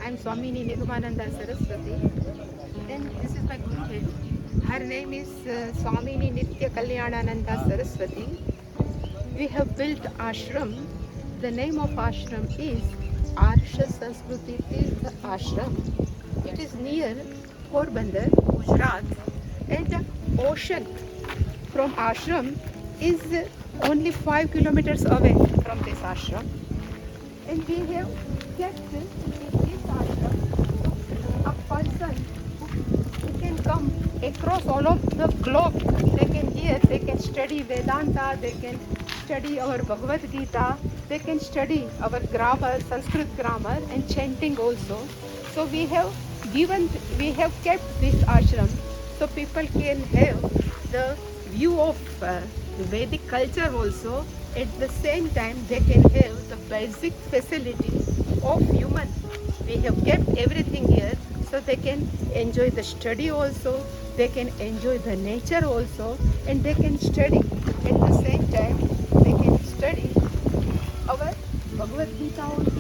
I'm Swamini Nirumananda Saraswati, and this is my Guru head. Her name is Swamini Nitya Kalyanananda Saraswati. We have built ashram. The name of ashram is Arsha Sanskriti Tirtha Ashram. It is near Porbandar, Gujarat, and the ocean from ashram is only 5 kilometers away from this ashram. And we have kept in this ashram a person who can come across all of the globe. They can hear, they can study Vedanta, they can study our Bhagavad Gita, they can study our grammar, Sanskrit grammar and chanting also. So we have kept this ashram so people can have the view of Vedic culture also. At the same time, they can have the basic facilities of human. We have kept everything here so they can enjoy the study also, they can enjoy the nature also, and they can study. At the same time, they can study our Bhagavad Gita also.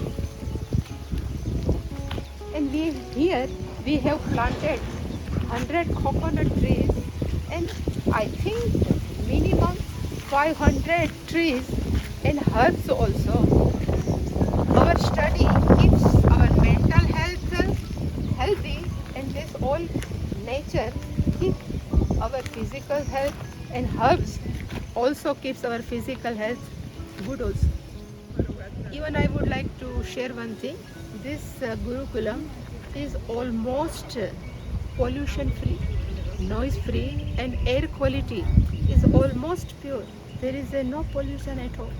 And we have planted 100 coconut trees, and I think minimum 500 trees and herbs also. Our study keeps our mental health healthy, and this all nature keeps our physical health, and herbs also keeps our physical health good also. Even I would like to share one thing. This Gurukulam is almost pollution free, noise free, and air quality is almost pure. There is no pollution at all.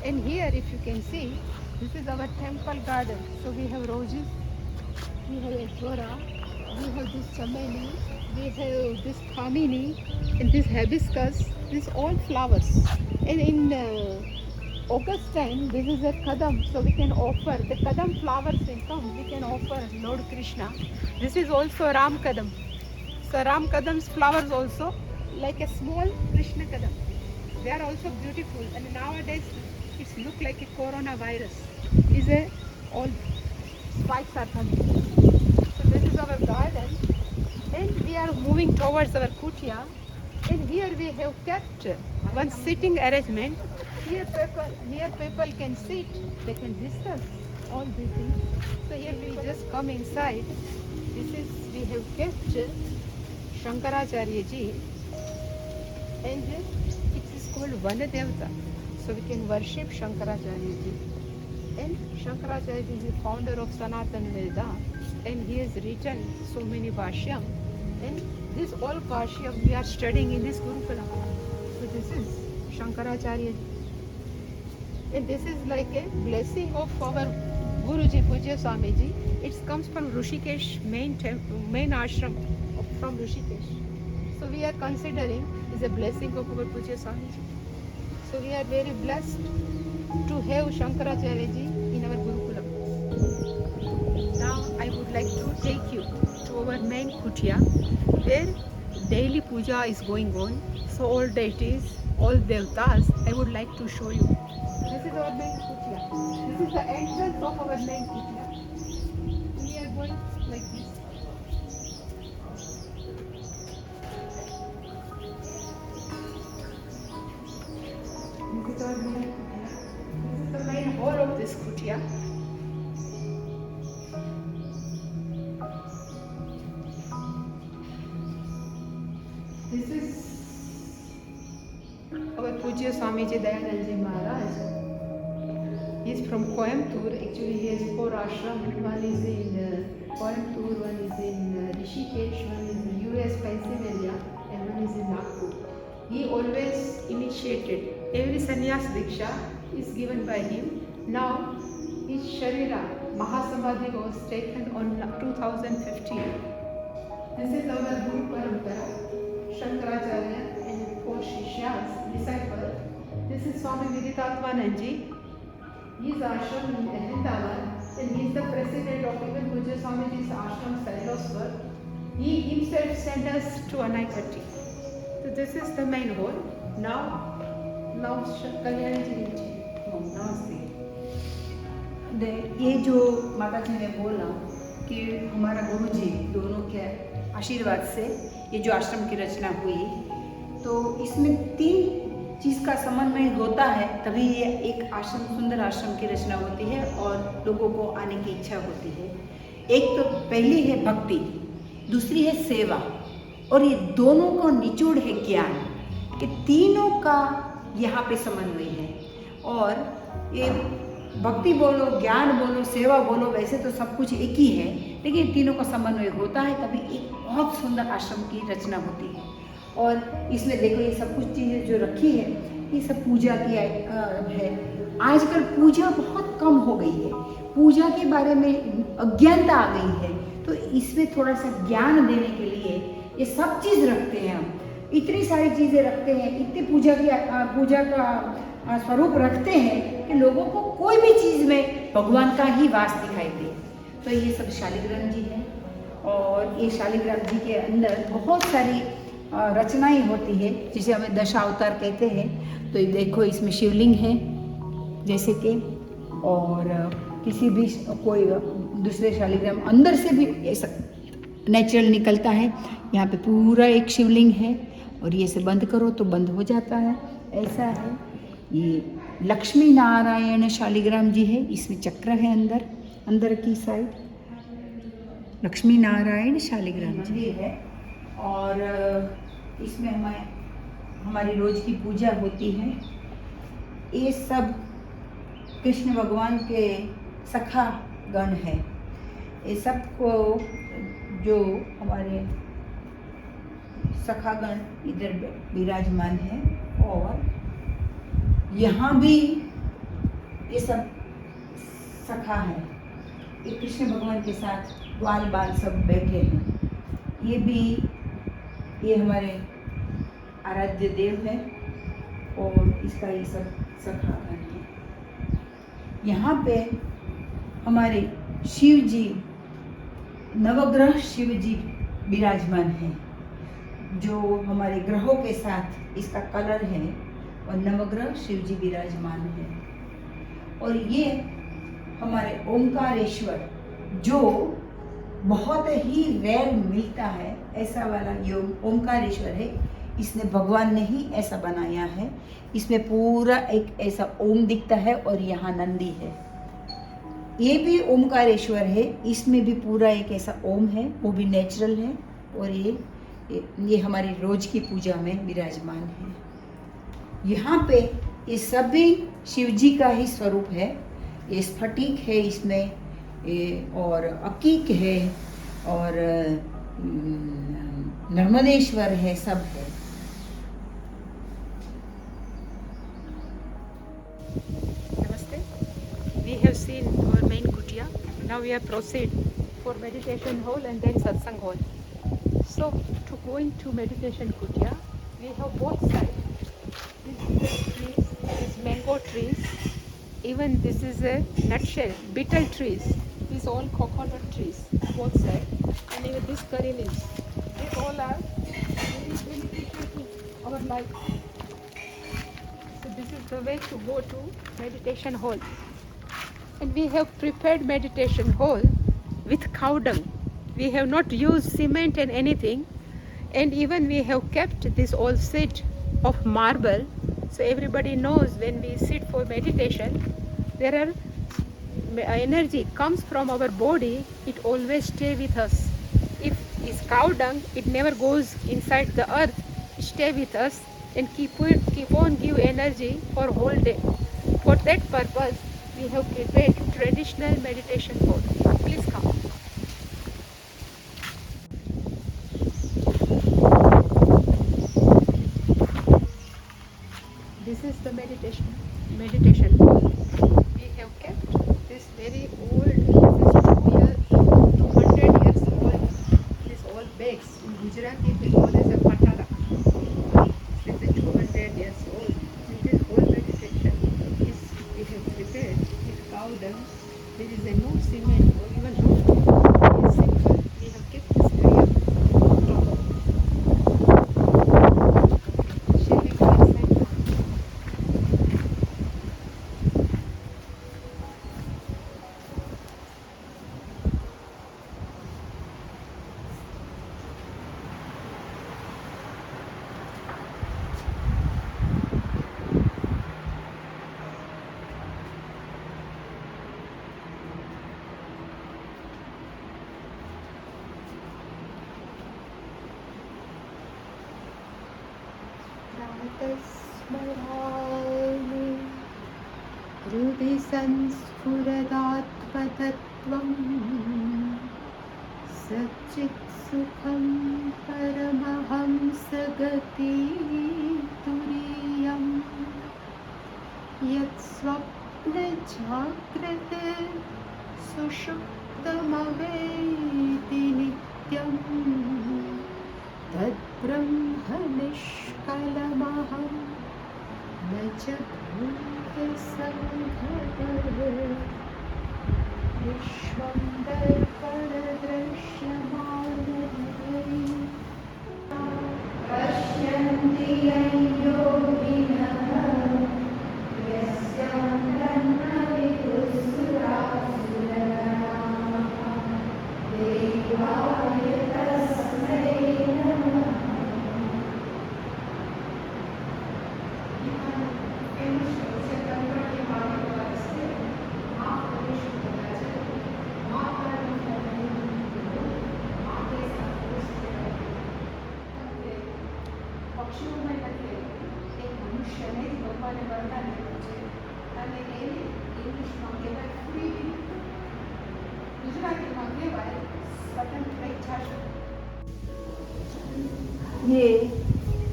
And here, if you can see, this is our temple garden. So we have roses, we have echora, we have this chameli, we have this kamini, and this hibiscus. These all flowers. And in August time, this is a kadam, so we can offer the kadam flowers in come. We can offer Lord Krishna. This is also Ram kadam. So Ram kadam's flowers also like a small Krishna kadam. They are also beautiful, and nowadays it's look like a coronavirus. Is a all spikes are coming. So this is our garden, and we are moving towards our kutia. And here we have kept one sitting arrangement. Here people can sit, they can discuss all these things. So here we just come inside. We have kept Shankaracharya ji, and it is called Vanadevta. So we can worship Shankaracharya ji. And Shankaracharya ji is the founder of Sanatana Veda, and he has written so many Bhashyam. And this all Bhashyam we are studying in this Gurukulam. So this is Shankaracharya ji. And this is like a blessing of our Guruji Pujya Swami ji. It comes from Rishikesh, main ashram from Rishikesh. So we are considering is a blessing of our Pujya Swami ji. So we are very blessed to have Shankaracharya ji in our Gurukulam. Now I would like to take you to our main kutia, where daily puja is going on. So all deities, all devtas, I would like to show you. This is our main kutia. This is the entrance of our main kutia. We are going like this. This is our main kutia. This is the main hall of this kutia. This is our Pujya Swamiji Dayanandji Maharaj. He is from Coimbatore. Actually, he has 4 ashrams. One is in Coimbatore, one is in Rishikesh, one is in US, Pennsylvania, and one is in Nagpur. He always initiated. Every sannyas diksha is given by him. Now, his Sharira Mahasamadhi was taken on 2015. This is our Guru Parampara, Shankaracharya and 4 Shishyas, disciples. This is Swami Viditatmanandji. He is ashram in Ahmedabad, and he is the president of even Pujya Swamiji's ashram, Sailoswar. He himself sent us to Anaikatti. So this is the main hall. Now Kalyanji will take. Namaste. ये जो माता जी ने बोला कि हमारा गुरु जी दोनों के आशीर्वाद से ये जो आश्रम की रचना हुई, तो इसमें 3 चीज़ का समन्वय होता है, तभी ये एक आश्रम, सुंदर आश्रम की रचना होती है और लोगों को आने की इच्छा होती है। एक तो पहली है भक्ति, दूसरी है सेवा, और ये दोनों का निचोड़ है ज्ञान। ये तीनों का यहाँ पे समन्वय है। और ये भक्ति बोलो, ज्ञान बोलो, सेवा बोलो, वैसे तो सब कुछ एक ही है, लेकिन तीनों का समन्वय होता है, तभी एक बहुत सुंदर आश्रम की रचना होती है। और इसमें देखो ये सब कुछ चीज़ें जो रखी है, ये सब पूजा की है। आजकल पूजा बहुत कम हो गई है, पूजा के बारे में अज्ञानता आ गई है, तो इसमें थोड़ा सा ज्ञान देने के लिए ये सब चीज़ रखते हैं। हम इतनी सारी चीज़ें रखते हैं, इतनी पूजा का स्वरूप रखते हैं कि लोगों को कोई भी चीज़ में भगवान का ही वास दिखाई दे। तो ये सब शालिग्राम जी है, और ये शालिग्राम जी के अंदर बहुत सारी रचनाएं होती है, जिसे हमें दशावतार कहते हैं। तो ये देखो इसमें शिवलिंग है जैसे कि, और किसी भी कोई दूसरे शालिग्राम अंदर से भी ऐसा नेचुरल निकलता है। यहाँ पे पूरा एक शिवलिंग है, और ये से बंद करो तो बंद हो जाता है, ऐसा है। ये लक्ष्मी नारायण शालिग्राम जी है, इसमें चक्र है अंदर की साइड, लक्ष्मी नारायण शालिग्राम जी है। और इसमें हमारी रोज की पूजा होती है। ये सब कृष्ण भगवान के सखा गण है। ये सब को जो हमारे सखागण इधर विराजमान है, और यहाँ भी ये सब सखा है। ये कृष्ण भगवान के साथ ग्वाल बाल सब बैठे हैं। ये हमारे आराध्य देव है, और इसका ये सब सखागण है। यहाँ पे हमारे शिव जी, नवग्रह शिव जी विराजमान है, जो हमारे ग्रहों के साथ इसका कलर है, और नवग्रह शिव जी विराजमान है। और ये हमारे ओंकारेश्वर, जो बहुत ही रेयर मिलता है, ऐसा वाला ये ओंकारेश्वर है। इसने भगवान ने ही ऐसा बनाया है। इसमें पूरा एक ऐसा ओम दिखता है, और यहाँ नंदी है। ये भी ओमकारेश्वर है, इसमें भी पूरा एक ऐसा ओम है, वो भी नेचुरल है। और ये हमारी रोज की पूजा में विराजमान है। यहाँ पे ये सभी शिव जी का ही स्वरूप है। ये स्फटिक है इसमें, और अकीक है, और नर्मदेश्वर है, सब है। Namaste. We have seen our main kutia. Now we have proceed for meditation hall and then satsang hall. So to go into meditation kutia, we have both sides. This trees, this mango trees, even this is a nutshell, betel trees. These all coconut trees, both sides, and even this curry leaves. These all are very beneficial to our life. So this is the way to go to meditation hall. And we have prepared meditation hall with cow dung. We have not used cement and anything, and even we have kept this all seat of marble, so everybody knows when we sit for meditation, there are energy comes from our body, it always stay with us. If it's cow dung, it never goes inside the earth, it stay with us and keep on give energy for whole day. For that purpose, we have prepared traditional meditation hall. Please come. This is the meditation hall. We have kept this very old, this is 200 years old. This old bags in Gujarati we call as a patala. This is 200 years old. This whole meditation is we have prepared with cow dung. There is no cement or even roof स्मरामि हृदि संस्फुरदात्मतत्त्वम् सच्चित्सुखं परमहंसगतितुरीयम् यत्स्वप्नजाग्रते सुषुप्तमवेति नित्यम् तद्ब्रह्म निष्कलमहं न च भूतसङ्घः विश्वं दर्पणदृश्यमानमयि पश्यन्ति योगिनः પક્ષીઓને બદલે એક મનુષ્યને જ ભગવાને વરદાન આપ્યું છે અને એને ઇંગ્લિશમાં કહેવાય ફ્રી વિલ, ગુજરાતીમાં કહેવાય સ્વતંત્ર ઈચ્છાશક્તિ. ये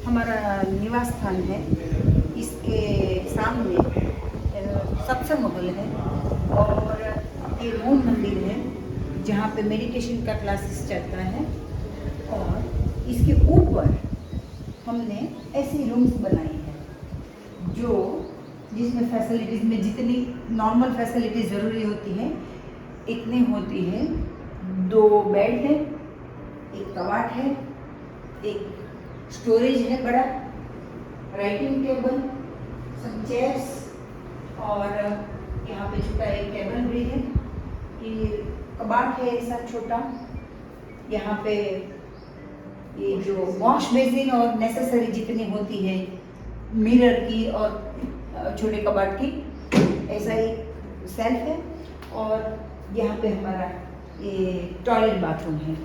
हमारा निवास स्थान है. इसके सामने सत्संग हॉल है और ये मूल मंदिर है जहाँ पे मेडिटेशन का क्लासेस चलता है. और इसके ऊपर हमने ऐसी रूम्स बनाई है जो जिसमें फैसिलिटीज़ में जितनी नॉर्मल फैसिलिटीज़ ज़रूरी होती है इतनी होती है. 2 बेड है, एक कबाट है, एक स्टोरेज है बड़ा, राइटिंग टेबल, सब चेयर्स और यहाँ पे छोटा एक टेबल भी है. ये कबाट है ऐसा छोटा. यहाँ पे ये जो वॉश बेसिन और नेसेसरी जितनी होती है मिरर की और छोटे कबाट की ऐसा ही सेल्फ है. और यहाँ पे हमारा ये टॉयलेट बाथरूम है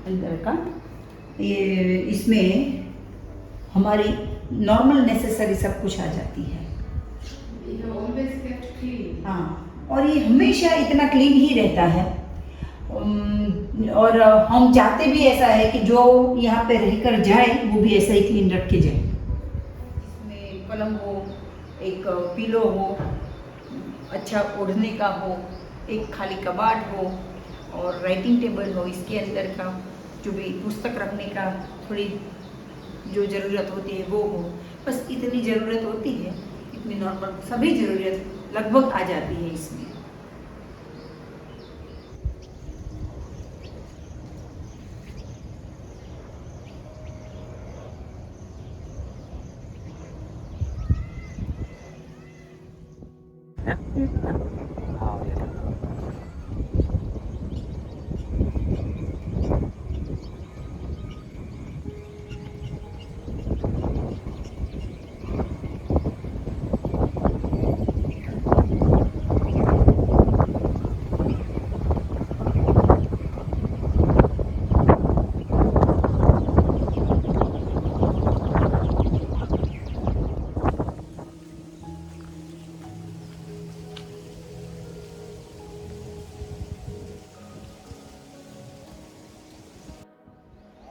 अंदर का. ये इसमें हमारी नॉर्मल नेसेसरी सब कुछ आ जाती है. हाँ, और ये हमेशा इतना क्लीन ही रहता है. और हम चाहते भी ऐसा है कि जो यहाँ पे रहकर जाए वो भी ऐसा ही क्लीन रख के जाए. इसमें पलंग हो, एक पिलो हो, अच्छा ओढ़ने का हो, एक खाली कबाड़ हो और राइटिंग टेबल हो. इसके अंदर का जो भी पुस्तक रखने का थोड़ी जो ज़रूरत होती है वो हो. बस इतनी ज़रूरत होती है, इतनी नॉर्मल सभी ज़रूरत लगभग आ जाती है इसमें.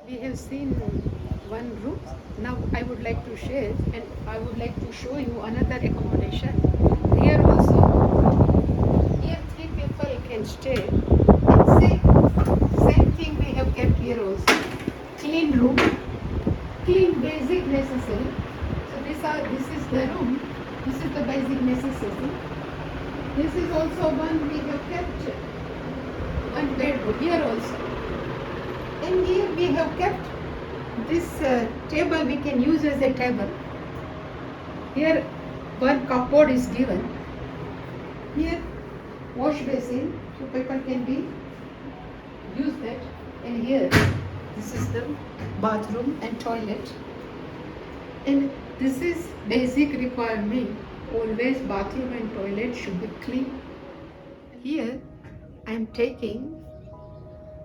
We have seen one room. Now I would like to share and I would like to show you another accommodation. Here also, here 3 people can stay. Same thing we have kept here also. Clean room, clean basic necessary. So this is the room. This is the basic necessity. This is also one we have kept. One bedroom here also. And here we have kept this table we can use as a table. Here one cupboard is given. Here wash basin, so people can be use that. And here this is the bathroom and toilet. And this is basic requirement. Always bathroom and toilet should be clean. Here I am taking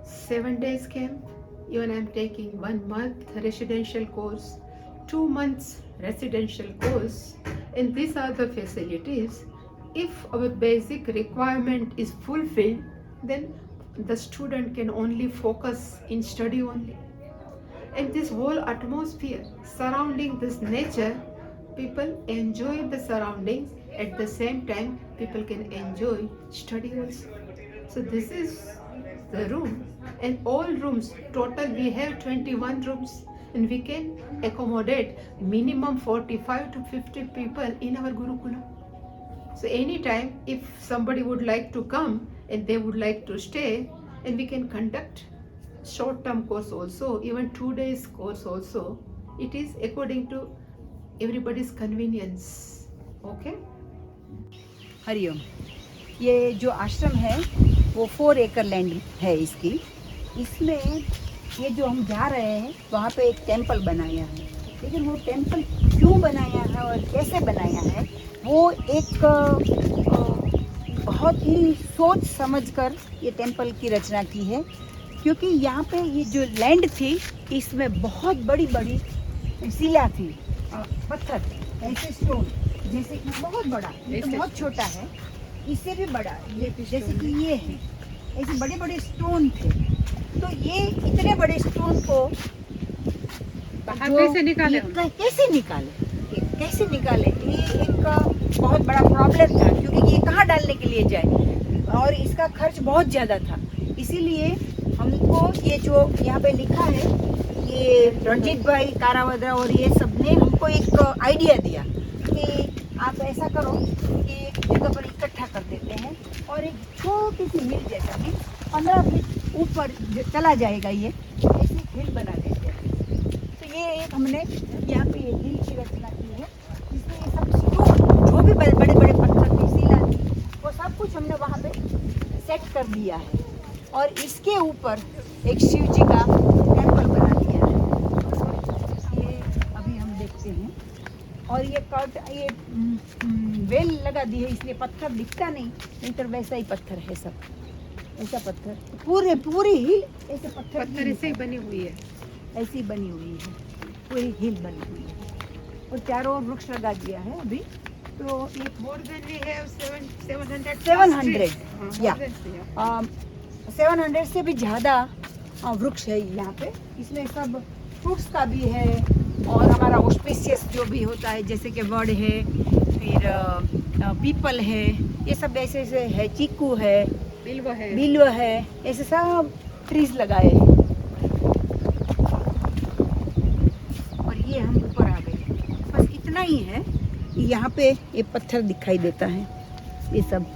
7 days camp, even I am taking 1 month residential course, 2 months residential course, and these are the facilities. If our basic requirement is fulfilled, then the student can only focus in study only. And this whole atmosphere surrounding this nature, people enjoy the surroundings. At the same time, people can enjoy study also. So this is the room, and all rooms, total we have 21 rooms, and we can accommodate minimum 45 to 50 people in our Gurukulam. So anytime if somebody would like to come and they would like to stay, and we can conduct short term course also, even 2 days course also. It is according to everybody's convenience. Okay. Hariom. ये जो आश्रम है वो 4 एकड़ land है इसकी। इसमें ये जो हम जा रहे हैं वहाँ पे एक टेंपल बनाया है, लेकिन वो टेंपल क्यों बनाया है और कैसे बनाया है वो एक बहुत ही सोच समझकर ये टेंपल की रचना की है। क्योंकि यहाँ पे ये जो लैंड थी इसमें बहुत बड़ी बड़ी शिला थी, पत्थर, ऐसे स्टोन, जैसे कि बहुत बड़ा, ये तो बहुत छोटा है, इससे भी बड़ा, ये जैसे कि ये है, ऐसे बड़े बड़े स्टोन थे। तो ये इतने बड़े स्टोन को कैसे निकाले, ये एक बहुत बड़ा प्रॉब्लम था, क्योंकि ये कहाँ डालने के लिए जाए और इसका खर्च बहुत ज़्यादा था। इसीलिए हमको ये जो यहाँ पे लिखा है, ये रणजीत भाई कारावद्रा और ये सब ने हमको एक आइडिया दिया कि आप ऐसा करो कि एक जगह पर इकट्ठा कर देते हैं और एक छोटी सी हिल जैसा भी 15 फीट ऊपर चला जाएगा, ये ऐसी हिल बना देते हैं। तो ये एक हमने यहाँ पे ये हिल की रचना की है, जिसमें ये सब स्टोन, जो भी बड़े बड़े पत्थर थी, शिला थी, वो सब कुछ हमने वहाँ पे सेट कर दिया है। और इसके ऊपर एक शिव जी का टेंपल बना दिया है, ये अभी हम देखते हैं। और ये वेल लगा दी है, इसलिए पत्थर दिखता नहीं तो वैसा ही पत्थर है, सब ऐसा पत्थर, पूरी हिल ऐसे पत्थर ऐसे ही बनी हुई है, ऐसी बनी हुई है, पूरी हिल बनी हुई है। और चारों ओर वृक्ष लगा दिया है अभी। तो ये more than we have 700 या 700 से भी ज़्यादा वृक्ष है यहाँ पे। इसमें सब फ्रूट्स का भी है और हमारा ऑस्पिशियस जो भी होता है, जैसे कि वड है, फिर पीपल है, ये सब ऐसे ऐसे है, चीकू है, बिल्व है, ऐसे सब ट्रीज लगाए हैं। और ये हम ऊपर आ गए, बस इतना ही है। यहाँ पे ये पत्थर दिखाई देता है, ये सब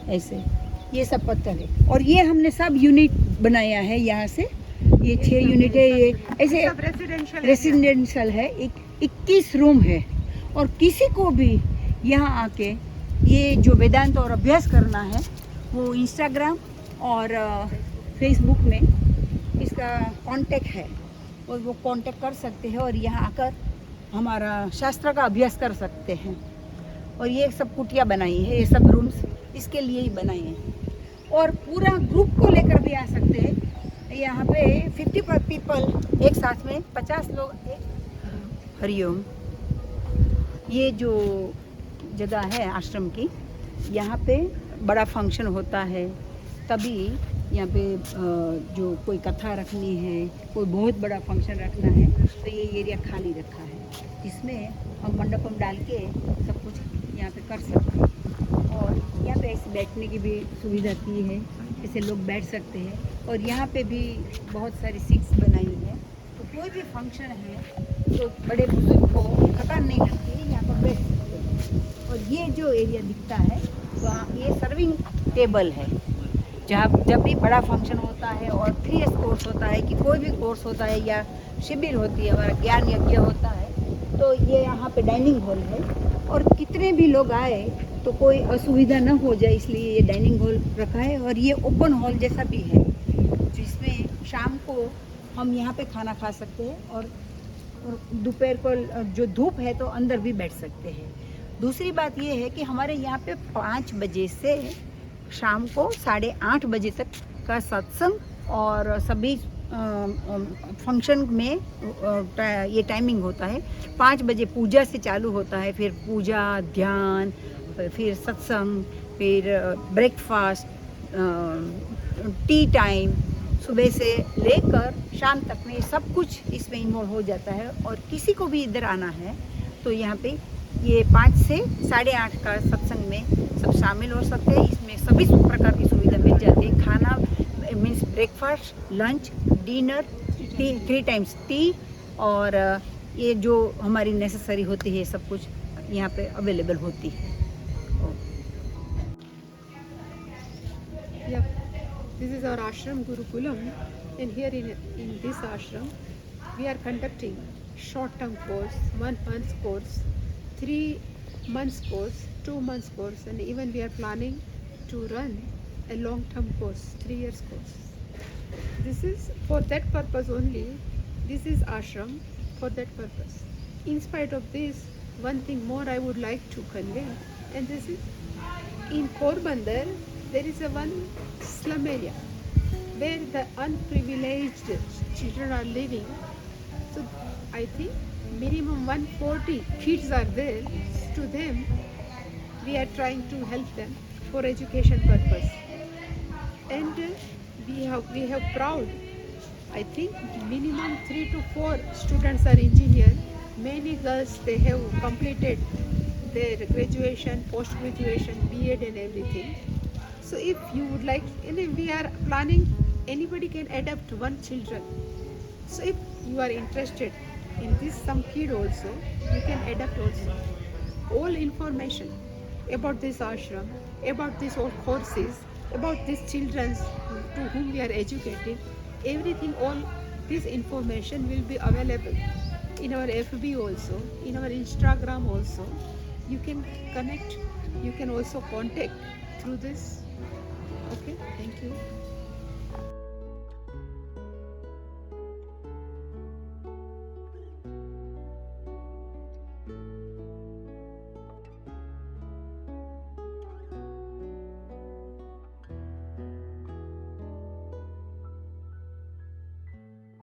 ऐसे, ये सब पत्थर है। और ये हमने सब यूनिट बनाया है यहाँ से, ये 6 यूनिट है, ये ऐसे रेसिडेंशियल है। 21 रूम है। और किसी को भी यहाँ आके ये जो वेदांत और अभ्यास करना है, वो इंस्टाग्राम और फेसबुक में इसका कांटेक्ट है, और वो कांटेक्ट कर सकते हैं और यहाँ आकर हमारा शास्त्र का अभ्यास कर सकते हैं। और ये सब कुटिया बनाई है, ये सब रूम्स इसके लिए ही बनाए हैं। और पूरा ग्रुप को लेकर भी आ सकते हैं। यहाँ पे 50 पीपल एक साथ में, 50 लोग एक। हरिओम। ये जो जगह है आश्रम की, यहाँ पे बड़ा फंक्शन होता है, तभी यहाँ पे जो कोई कथा रखनी है, कोई बहुत बड़ा फंक्शन रखना है, तो ये एरिया खाली रखा है, जिसमें हम मंडपम डाल के सब कुछ यहाँ पे कर सकते हैं। और यहाँ पे ऐसे बैठने की भी सुविधा की है, ऐसे लोग बैठ सकते हैं। और यहाँ पे भी बहुत सारी सीट्स बनाई है, तो कोई भी फंक्शन है तो बड़े बुजुर्ग को थकान नहीं लगती है, यहाँ पर बैठ सकते हैं। और ये जो एरिया दिखता है, वहाँ ये सर्विंग टेबल है, जहाँ जब भी बड़ा फंक्शन होता है और 3 इयर्स कोर्स होता है, कि कोई भी कोर्स होता है या शिविर होती है, हमारा ज्ञान यज्ञ होता है, तो ये यहाँ पे डाइनिंग हॉल है। और कितने भी लोग आए तो कोई असुविधा न हो जाए, इसलिए ये डाइनिंग हॉल रखा है। और ये ओपन हॉल जैसा भी है, जिसमें शाम को हम यहाँ पे खाना खा सकते हैं, और दोपहर को जो धूप है तो अंदर भी बैठ सकते हैं। दूसरी बात ये है कि हमारे यहाँ पे 5 बजे से शाम को 8:30 बजे तक का सत्संग और सभी फंक्शन में ये टाइमिंग होता है। 5 बजे पूजा से चालू होता है, फिर पूजा, ध्यान, फिर सत्संग, फिर ब्रेकफास्ट, टी टाइम, सुबह से लेकर शाम तक में सब कुछ इसमें इन्वॉल्व हो जाता है। और किसी को भी इधर आना है तो यहाँ पे ये 5 से 8:30 का सत्संग में सब शामिल हो सकते हैं। इसमें सभी प्रकार की सुविधा मिल जाती है। खाना means breakfast, lunch, dinner, 3 times T, और ये जो हमारी नेसेसरी होती है सब कुछ यहाँ पे अवेलेबल होती है। Yep, this is our ashram Gurukulam, and here in this ashram we are conducting short-term course, 1 month course, 3 months course, 2 months course, and even we are planning to run a long-term course, 3 years course. This is for that purpose only. This is ashram for that purpose. In spite of this, one thing more I would like to convey, and this is in Porbandar there is a one slum area where the unprivileged children are living. So I think minimum 140 kids are there. To them we are trying to help them for education purpose, and we have proud, I think minimum 3 to 4 students are engineer. Many girls, they have completed their graduation, post graduation, B.Ed and everything. So if you would like, and if we are planning, anybody can adopt one children. So if you are interested in this some kid also, you can adopt also. All information about this ashram, about these all courses, about these children to whom we are educating, everything, all this information will be available in our FB also, in our Instagram also. You can connect, you can also contact through this. Okay, thank you.